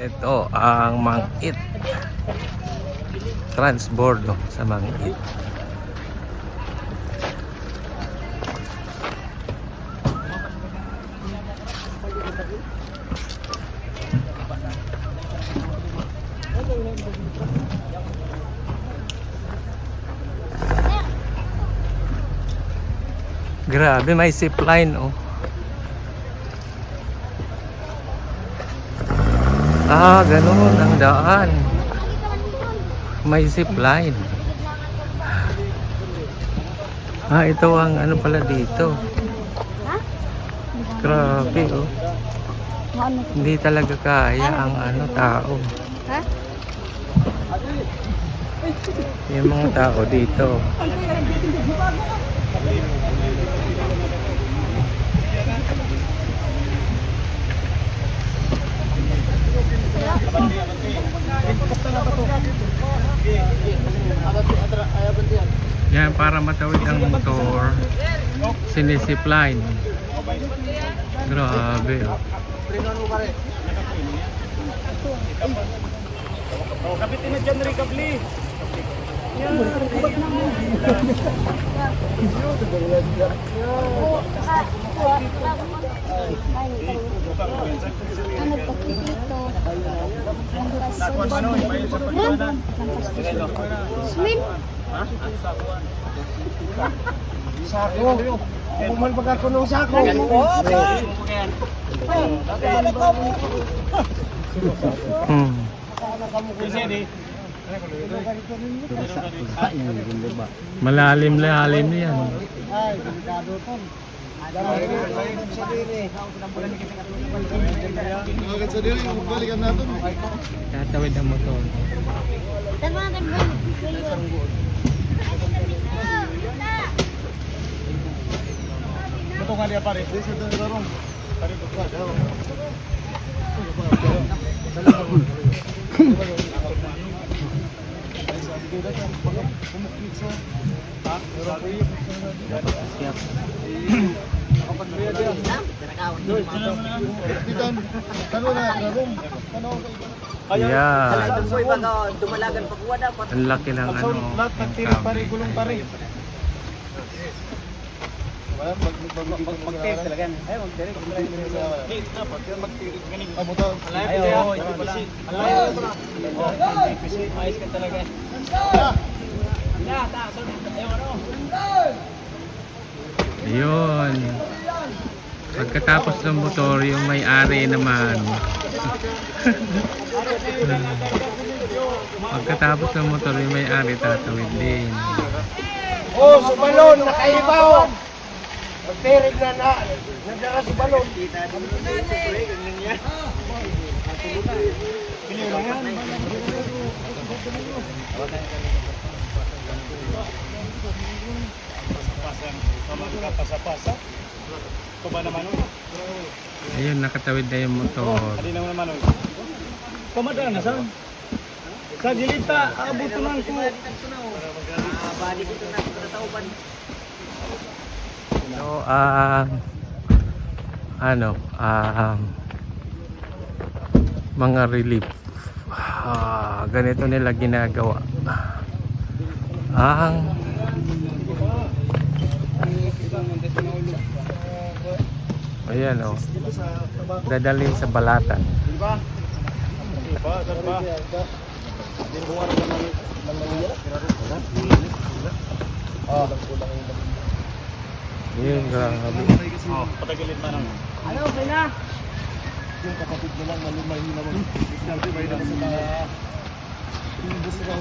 Ito ang Mangit. Transbordo sa Mangit. Grabe, may zipline oh. Ah, ganun ang daan. May zipline. Ah, ito ang ano pala dito. Grabe oh. Hindi talaga kaya ang ano tao. Yung mga tao dito. Yan, para matawid ang motor, sinisipline. Grabe oh. Kapitin na dyan, Rikabli. Sako. Kumal pag ako ng sako. Malalim-lalim yan. Ay, delikado to. Tatawid ang motor. Ito nga niya pare. Dito sa darong. Pare ko pa. Yan. Ang laki ng ano. Lahat nagtira pare, gulong pare. Mag-tira talaga. Ay, mag-tira. Mag-tira ganing. Ayaw, ito pala. Ayos ka talaga. Ayun. Pagkatapos ng motor, yung may-ari naman. Pagkatapos ng motor, yung may-ari tatawid din. Oh, subalon, nakaibaw. Magtirig na nagdara si balon. Pasa-pasa. Ito ba naman? Ayun, nakatawid na yung motor. Hindi naman. Kumadaan na saan? Sa gilita, abot ko lang ko. Balik ito na sa tauban. So, mga relief. Ganito nila ginagawa. Ayan oh. Dadalhin sa balatan. Diba? Diba? Yun, grabe. Patagilid pa naman. Ano, okay na? Yung kapatid mo lang malumay naman. Sabi may na sa mga bus na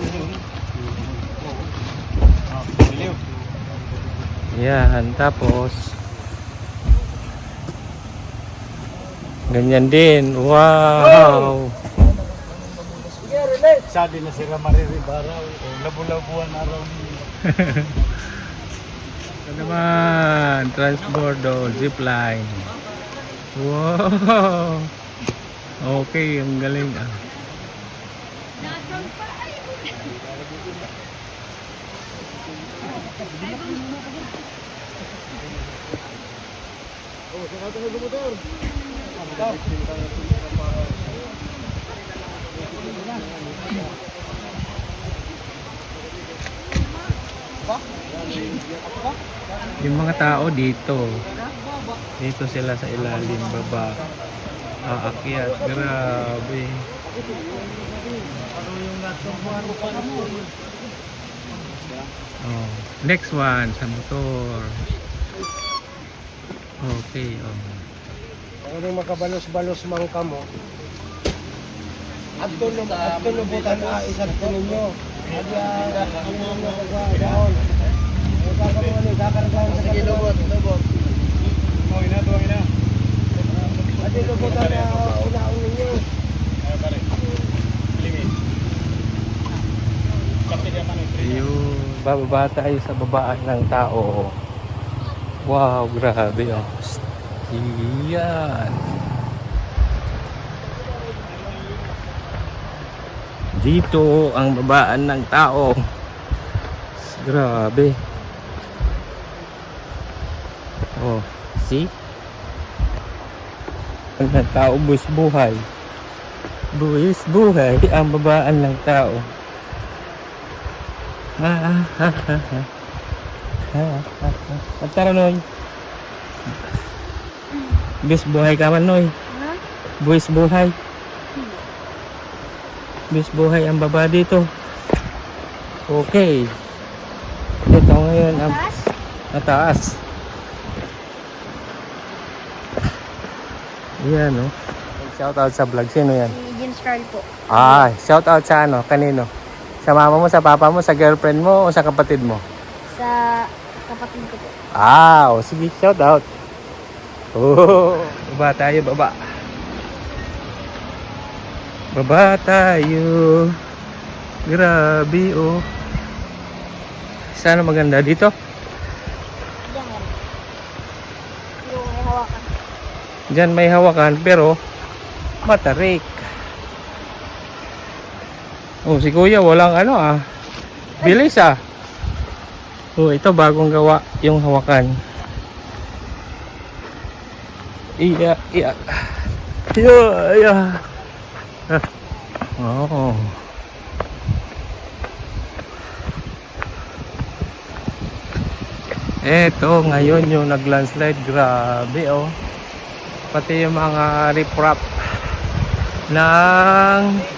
Biliw. Yan, tapos ganyan din. Wow! Sabi na si Ramari Ribara, labu-labuan araw niya. Ito naman, transbordo, zipline. Wow! Okay, ang galing ah. Yung mga tao dito. Dito sila sa ilalim, baba. Aakyat. Grabe. Oh. Next one, sa motor. Okay, oh. Ano yung makabalos-balos mang kamo? At tulubutan na isang ninyo. At ninyo kagawaan. Sige, lubot. Tuwangin na. At tulubutan na unaon ninyo. Ayun, bababa tayo sa babaan ng tao. Wow, grabe oh. Iyan. Dito ang babaan ng tao. Grabe. Oh, see? Ang tao, buwis buhay. Buwis buhay ang babaan ng tao. At tara, Noy. Buwis buhay ka man, Noy. Buwis buhay. Buwis buhay ang baba dito. Okay. Ito ngayon ang nataas. Yan, no? Shout out sa vlog. Sino yan? Si James Carl po. Ah, shout out sa ano? Kanino? Sa mama mo, sa papa mo, sa girlfriend mo, o sa kapatid mo? Sa kapatid ko po. Ah, o sige, shout out. Oh, baba tayo, baba. Baba tayo. Grabe, oh. Sana maganda dito? Diyan. Yung may hawakan. Diyan may hawakan, pero matarik. Oh, si kuya walang ano ah. Bilis ah. Oh, ito bagong gawa yung hawakan. Iya. Iya. Oh. Eto, ngayon yung nag-landslide. Grabe oh. Pati yung mga riprap ng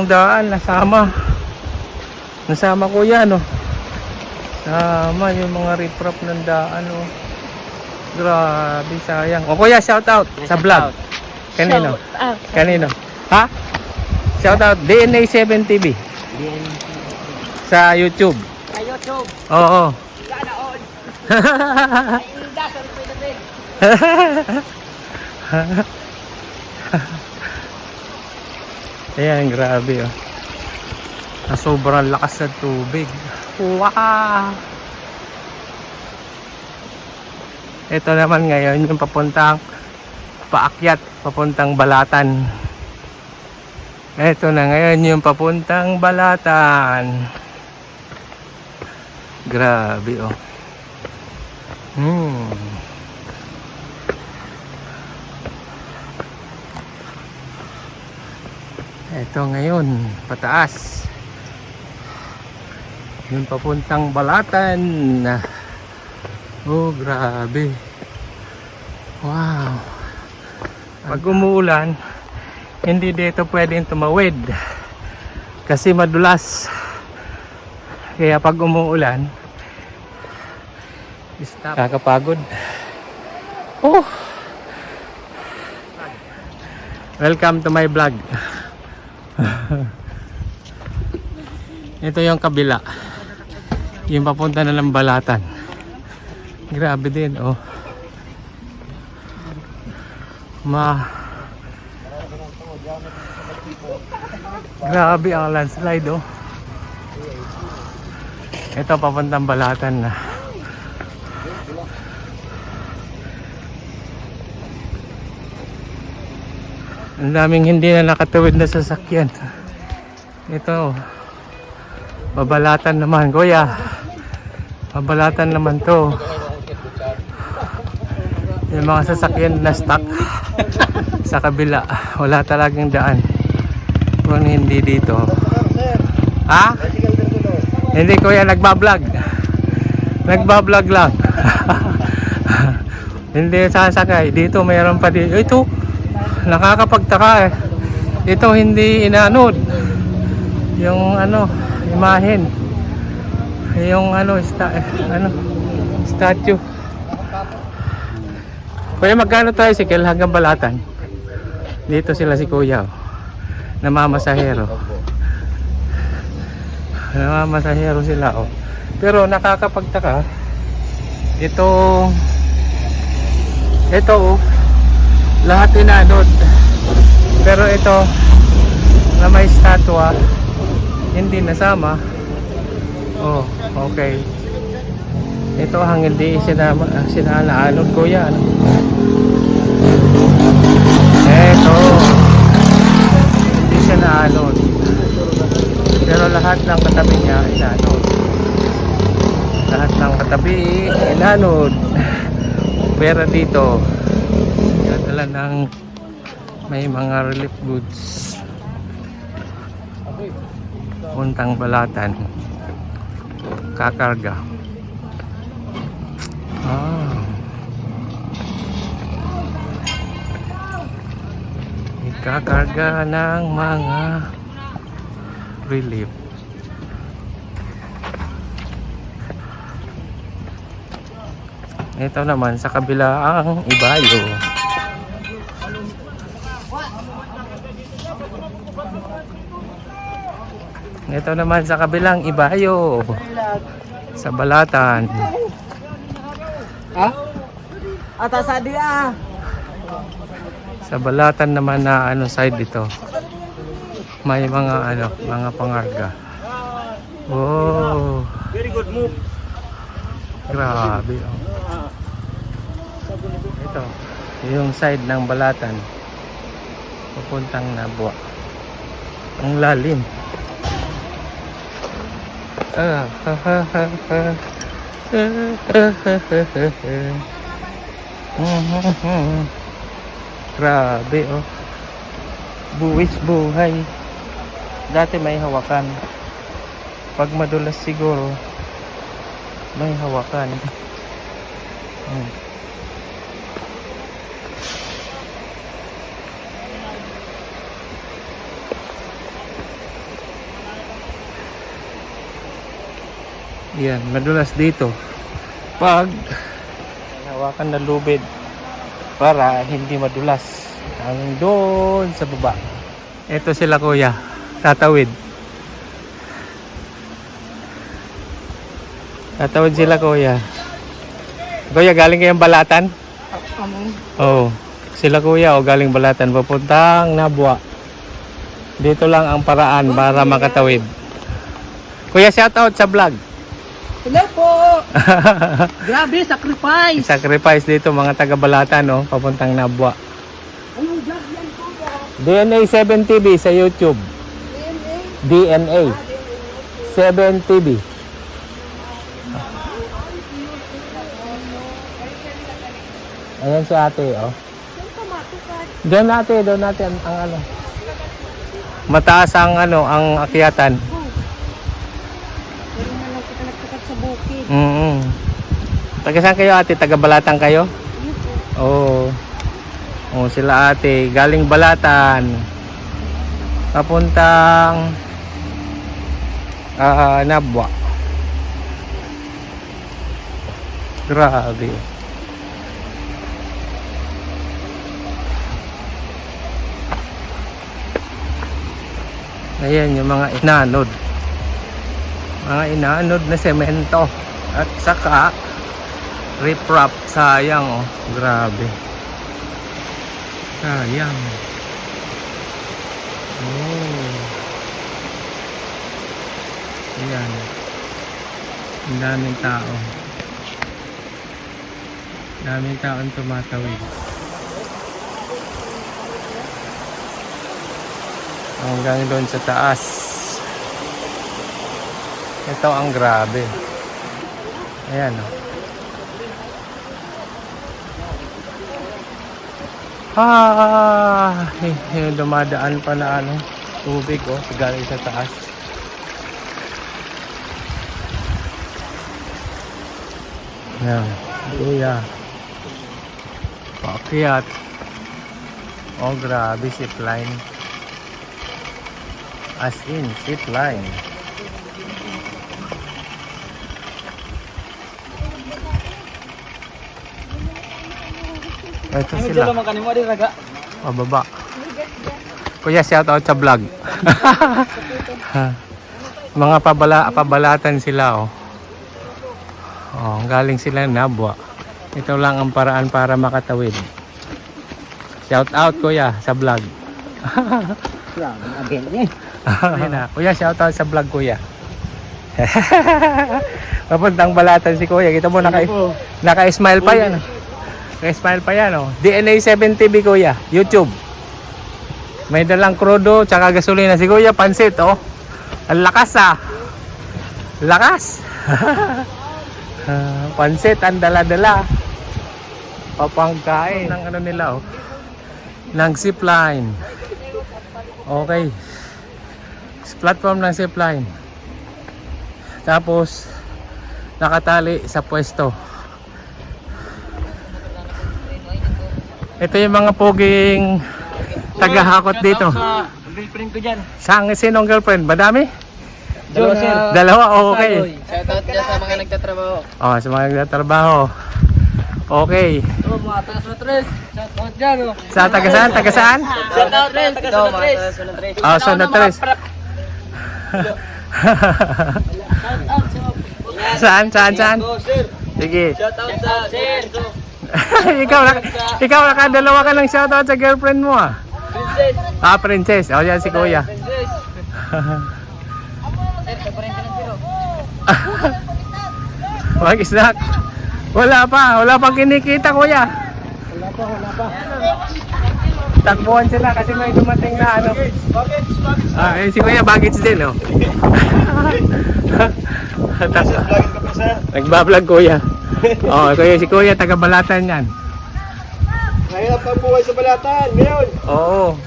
daan nasama kuya no. Sama yung mga riprap ng daan oh. Grabe, sayang. O kuya, shout out sa vlog. Kanino? Kanino? Ha? Shout out DNA 7 TV. Sa YouTube. Sa YouTube. Oo. Sana on. Ay, dasal po ito din. Ayan, grabe oh. Sobrang lakas ng tubig. Wow! Ito naman ngayon yung papuntang paakyat, papuntang Balatan. Ito na ngayon yung papuntang Balatan. Grabe oh. Ito ngayon, pataas. Yung papuntang Balatan. Oh, grabe. Wow. Pag umuulan, hindi dito pwedeng tumawid. Kasi madulas. Kaya pag umuulan, stop. Kakapagod. Oh. Welcome to my vlog. Ito yung kabila. Yung papunta na ng Balatan. Grabe din oh. Grabe ang landslide oh. Ito papuntang Balatan na. Ang daming hindi na nakatawid na sasakyan. Ito babalatan naman kuya. Babalatan naman to. Yung mga sasakyan na stuck sa kabila. Wala talagang daan kung hindi dito. Ha? Hindi kuya, nagbablog. Nagbablog lang. Hindi sasakay. Dito mayroon pa dito. Ito, nakakapagtaka eh. Ito hindi inanod. Yung ano, imahen. Yung ano, statue. Kuya, magkano tricycle hanggang Balatan? Dito sila si kuya. Oh. Namamasahero. Namamasahero sila. Oh. Pero nakakapagtaka. Ito oh, lahat inanod. Pero ito na may statwa hindi nasama. Oh, okay. Ito ang hindi sinanaanod kuya. Ano? Ito hindi siya naanod. Pero lahat ng katabi niya inanod. Lahat ng katabi inanod. Pero dito dala ng may mga relief goods puntang Balatan, kakarga. Ikakarga ng mga relief. Ito naman sa kabilang Ibayo. Ito naman sa kabilang Ibayo. Sa Balatan. Ha? Ata sa dia. Sa Balatan naman na ano side dito. May mga mga pangarga. Oh. Very good move. Grabe. Oh. Ito, yung side ng Balatan. Papuntang Nabua. Ang lalim. Grabe oh. Buwis buhay. Dati may hawakan. Pag madulas siguro may hawakan. Yan, madulas dito. Pag hawakan na lubid para hindi madulas. Hanggang doon sa baba. Ito sila kuya, tatawid. Tatawid sila kuya. Kuya, galing kayong Balatan? Oo. Sila kuya, galing Balatan. Papuntang Nabua. Dito lang ang paraan para makatawid. Kuya, shout out sa vlog. Hello po! Grabe, sacrifice! Sacrifice dito mga taga Balatan, no? Papuntang Nabua. Anong vlog yan po ba? DNA 7 TV sa YouTube. DNA 7 TV. Ayan si ate, oh. Doon natin ang ano. Mataas ang ang akyatan. Pero na lang kita nagtakat sa bukid. Taga saan kayo ate? Taga Balatan kayo? Yun po. Oo. Oh, sila ate, galing Balatan. Papuntang Nabua. Grabe. Ayan yung mga inanod. Mga inanod na semento. At saka riprap. Sayang oh. Grabe. Sayang. Oh. Ayan. Ang daming tao. Daming taong tumatawid. Hanggang doon sa taas. Ito ang grabe. Ayan o. Dumadaan pa na tubig galing sa taas. Yan, kuya. Paakyat. Oh, grabe, zipline. As in, zipline. Ito Ano sila. dyan naman kanimo di raga? Pababa. Kuya, shout out sa vlog. Mga pabalatan sila, oh. Oh, galing sila Nabwa. Ito lang ang paraan para makatawid. Shout out kuya sa vlog. Kuya, shout out sa vlog kuya. Papuntang balatan si kuya. Kita mo naka-smile pa yan. Naka-smile pa yan, oh. DNA 7 TV kuya, YouTube. May dalang krudo tsaka gasolina si kuya, pansit, oh. Ang lakas, ah. Lakas. Pansit ang dala-dala. Papangkain ng ano nila, oh. Ng zipline. Okay. Platform ng zipline. Tapos nakatali sa pwesto. Ito yung mga poging tagahakot dito. Girlfriend ko dyan. Sinong girlfriend? Madami? Dalawa, sir. Dalawa, okay. Shoutout dyan sa mga nagtatrabaho. Oh, sa mga nagtatrabaho. Okay. Oh, mga taga-Sunatres. Shoutout dyan, oh. Sa taga-saan? Taga-saan? Shoutout rin, taga-Sunatres. Oh, so na tres. Saan? Oh, sir. Sige. Shoutout sa sir. ikaw nakadalawa ka ng shoutout sa girlfriend mo, ah. Princess. Ah, princess. Oh, yan si kuya. Princess. Sir, kaparin ka ng zero. Mag-snack. Wala pang kinikita kuya. Wala pa. Takbuhan sila kasi may dumating na ano. Ah, si kuya baggage din, oh. Nagbablog kuya. Oh, si kuya taga Balatan yan. Mahirap ang buhay sa Balatan ngayon. Oo.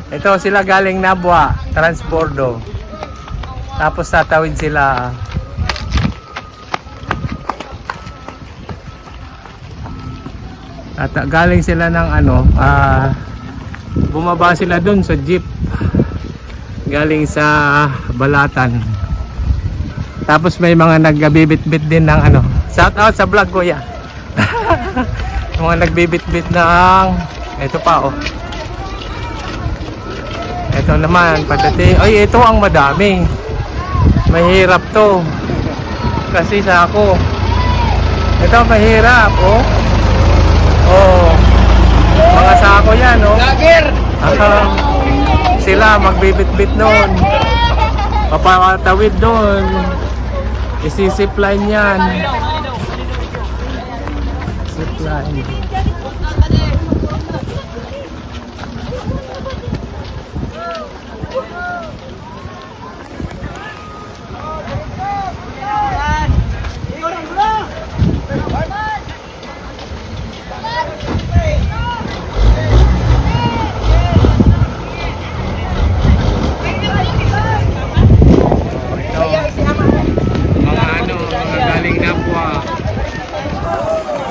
Ito sila galing Nabwa, Transbordo. Tapos tatawid sila. At galing sila ng ano, bumaba sila dun sa jeep. Galing sa Balatan. Tapos may mga nagbibit-bit din ng ano. Shout out sa vlog kuya. Mga nagbibit-bit ng ito pa, oh. Ito naman pagdating. Ay, ito ang madami. Mahirap to. Kasi sa ako. Ito mahirap, oh. Oh. Mga sako yan, oh. Lager! Sila magbibit-bit noon. Papatawid doon. Isisipline yan. Zipline.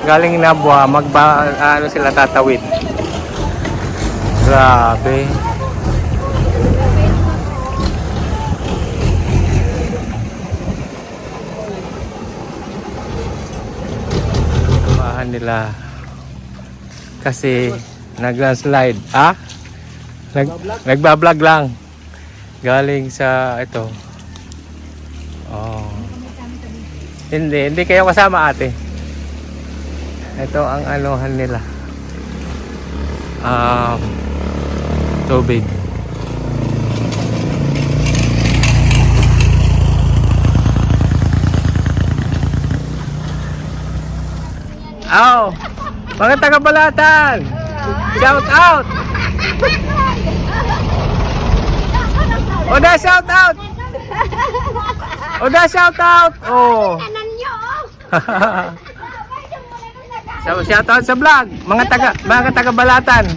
Galing Nabwa, ano sila tatawid. Grabe. Tumahan nila. Kasi nag-slide. Ah? Nagbablog lang. Galing sa ito. Oh. Hindi kayo kasama ate. Ito ang anuhan nila. Tubig. Oh, mga taga-Balatan. Shout out. Oda shout out. Oda shout out. Oh. So, shoutout sa vlog, mga taga Balatan.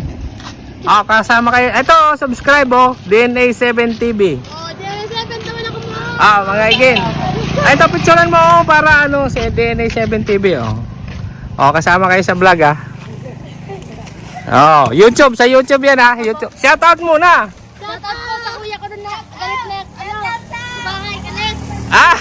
Oh, kasama kayo. Ito, subscribe, oh, DNA 7 TV. Oh, DNA 7 naman ako mo. Ah, mga igin. Ay, ito, picturean mo oh, para ano, si DNA 7 TV, oh. Oh, kasama kayo sa vlog, ah. Oh, YouTube, sa YouTube yan, ha. YouTube. Shoutout muna. Shout out po sa kuya ko doon na galit na bahay galit. Ah!